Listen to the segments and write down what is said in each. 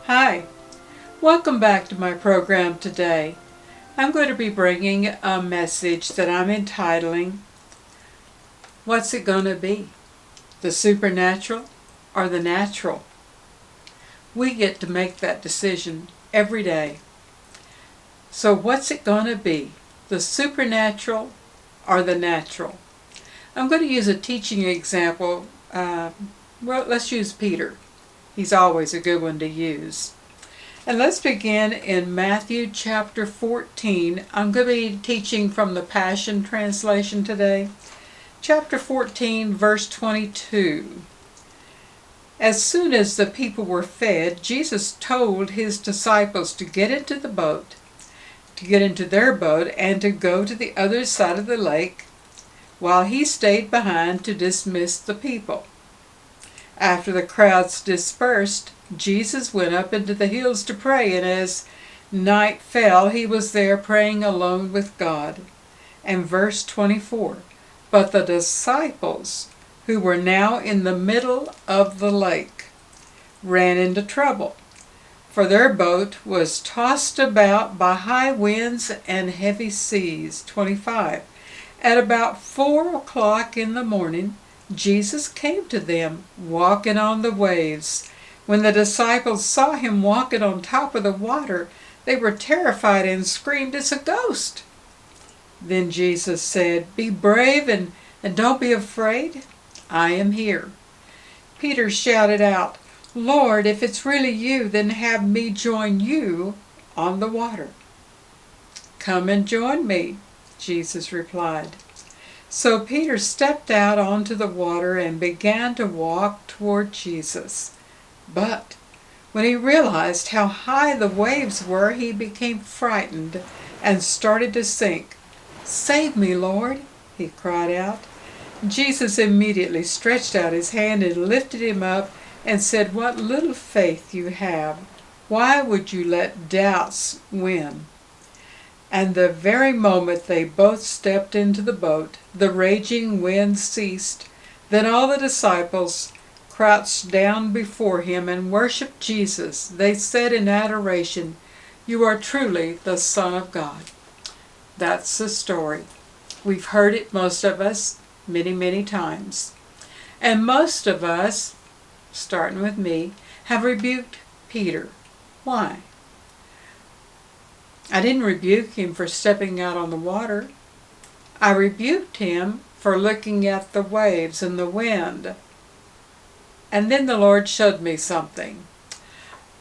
Hi, welcome back to my program today. I'm going to be bringing a message that I'm entitling, What's It Gonna Be? The Supernatural or the Natural? We get to make that decision every day. So what's it gonna be? The supernatural or the natural? I'm going to use a teaching example. Let's use Peter. He's always a good one to use. And let's begin in Matthew chapter 14. I'm going to be teaching from the Passion Translation today. Chapter 14, verse 22. As soon as the people were fed, Jesus told his disciples to get into the boat, to get into their boat, and to go to the other side of the lake, while he stayed behind to dismiss the people. After the crowds dispersed, Jesus went up into the hills to pray, and as night fell, he was there praying alone with God. And verse 24, but the disciples, who were now in the middle of the lake, ran into trouble, for their boat was tossed about by high winds and heavy seas. 25, at about 4 o'clock in the morning, Jesus came to them, walking on the waves. When the disciples saw him walking on top of the water, they were terrified and screamed, "It's a ghost!" Then Jesus said, "Be brave and don't be afraid. I am here." Peter shouted out, "Lord, if it's really you, then have me join you on the water." "Come and join me," Jesus replied. So Peter stepped out onto the water and began to walk toward Jesus. But when he realized how high the waves were, he became frightened and started to sink. "Save me, Lord," he cried out. Jesus immediately stretched out his hand and lifted him up and said, "What little faith you have! Why would you let doubts win?" And the very moment they both stepped into the boat, the raging wind ceased. Then all the disciples crouched down before him and worshipped Jesus. They said in adoration, "You are truly the Son of God." That's the story. We've heard it, most of us, many, many times. And most of us, starting with me, have rebuked Peter. Why? I didn't rebuke him for stepping out on the water. I rebuked him for looking at the waves and the wind. And then the Lord showed me something.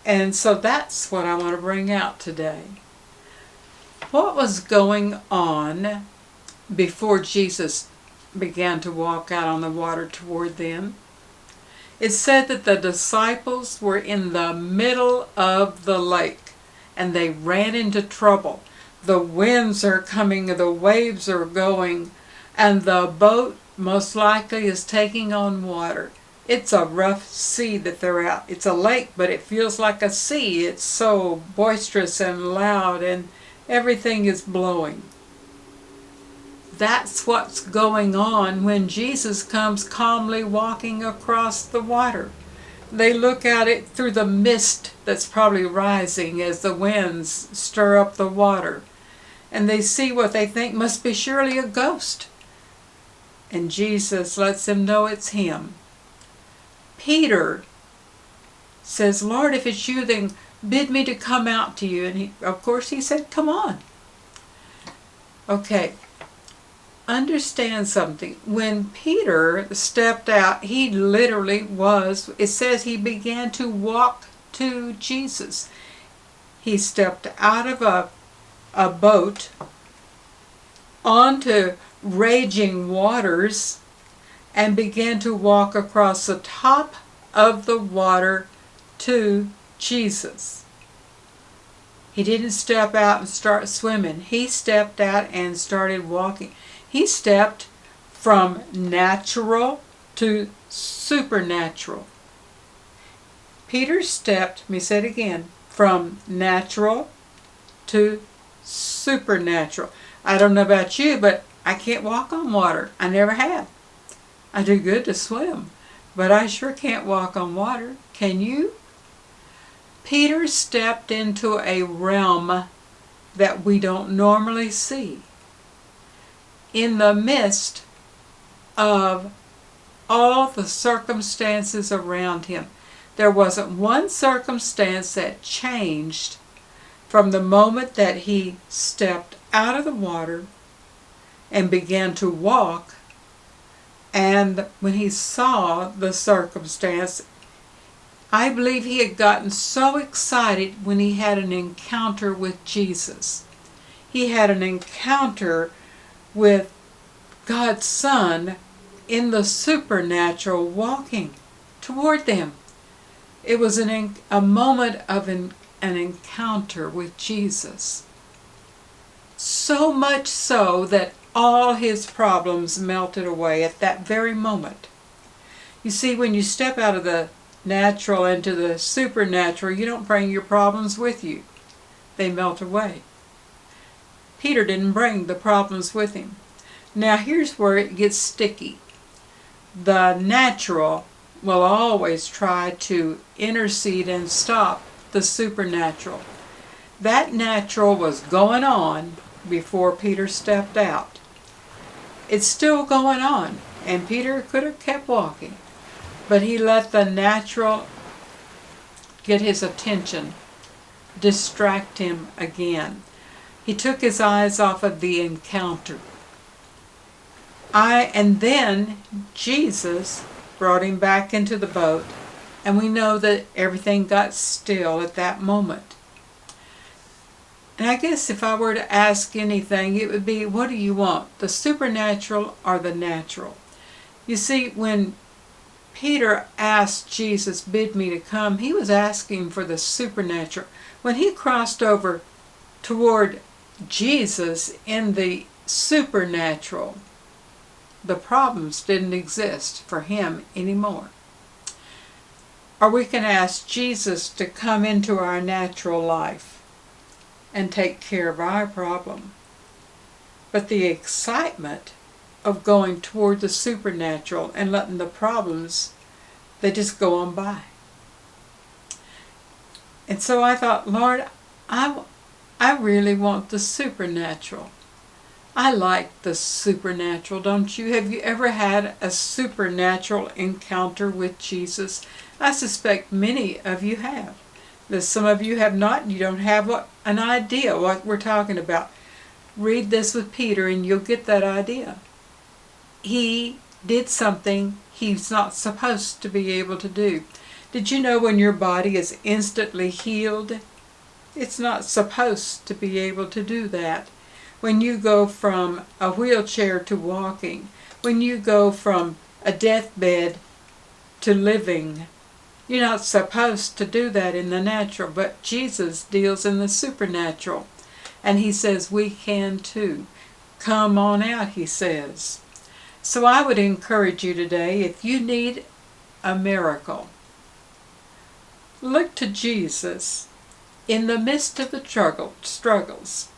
And so that's what I want to bring out today. What was going on before Jesus began to walk out on the water toward them? It said that the disciples were in the middle of the lake and they ran into trouble. The winds are coming, the waves are going, and the boat most likely is taking on water. It's a rough sea that they're out. It's a lake, but it feels like a sea. It's so boisterous and loud, and everything is blowing. That's what's going on when Jesus comes calmly walking across the water. They look at it through the mist that's probably rising as the winds stir up the water, and they see what they think must be surely a ghost. And Jesus lets them know it's him. Peter says, "Lord, if it's you, then bid me to come out to you." And of course he said, "Come on." Okay, understand something. When Peter stepped out, he literally was, it says he began to walk to Jesus. He stepped out of a boat onto raging waters and began to walk across the top of the water to Jesus. He didn't step out and start swimming. He stepped out and started walking. He stepped from natural to supernatural. Peter stepped, let me say it again, from natural to supernatural. I don't know about you, but I can't walk on water. I never have. I do good to swim, but I sure can't walk on water. Can you? Peter stepped into a realm that we don't normally see. In the midst of all the circumstances around him, there wasn't one circumstance that changed from the moment that he stepped out of the water and began to walk, and when he saw the circumstance, I believe he had gotten so excited when he had an encounter with Jesus. He had an encounter with God's Son in the supernatural walking toward them. It was a moment of an encounter with Jesus. So much so that all his problems melted away at that very moment. You see, when you step out of the natural into the supernatural, you don't bring your problems with you. They melt away. Peter didn't bring the problems with him. Now here's where it gets sticky. The natural will always try to intercede and stop the supernatural. That natural was going on before Peter stepped out. It's still going on, and Peter could have kept walking, but he let the natural get his attention, distract him again. He took his eyes off of the encounter. And then Jesus brought him back into the boat, and we know that everything got still at that moment. And I guess if I were to ask anything, it would be, what do you want, the supernatural or the natural? You see, when Peter asked Jesus, bid me to come, he was asking for the supernatural. When he crossed over toward Jesus in the supernatural, the problems didn't exist for him anymore. Or we can ask Jesus to come into our natural life and take care of our problem. But the excitement of going toward the supernatural and letting the problems, they just go on by. And so I thought, Lord, I really want the supernatural. I like the supernatural, don't you? Have you ever had a supernatural encounter with Jesus? I suspect many of you have. But some of you have not, and you don't have an idea what we're talking about. Read this with Peter and you'll get that idea. He did something he's not supposed to be able to do. Did you know when your body is instantly healed? It's not supposed to be able to do that. When you go from a wheelchair to walking, when you go from a deathbed to living, you're not supposed to do that in the natural, but Jesus deals in the supernatural. And he says we can too. Come on out, he says. So I would encourage you today, if you need a miracle, look to Jesus in the midst of the struggles.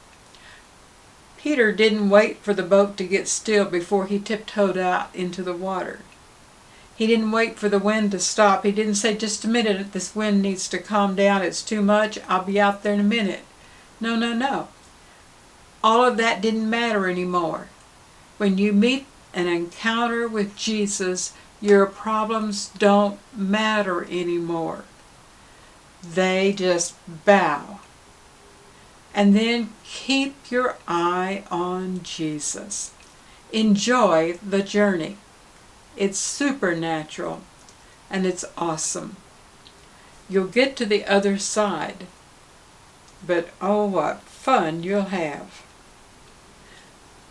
Peter didn't wait for the boat to get still before he tiptoed out into the water. He didn't wait for the wind to stop. He didn't say, just a minute, this wind needs to calm down. It's too much. I'll be out there in a minute. No. All of that didn't matter anymore. When you meet an encounter with Jesus, your problems don't matter anymore. They just bow. And then keep your eye on Jesus. Enjoy the journey. It's supernatural and it's awesome. You'll get to the other side, but oh, what fun you'll have.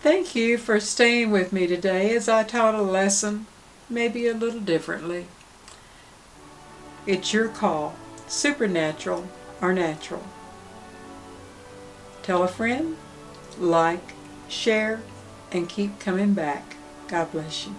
Thank you for staying with me today as I taught a lesson, maybe a little differently. It's your call, supernatural or natural. Tell a friend, like, share, and keep coming back. God bless you.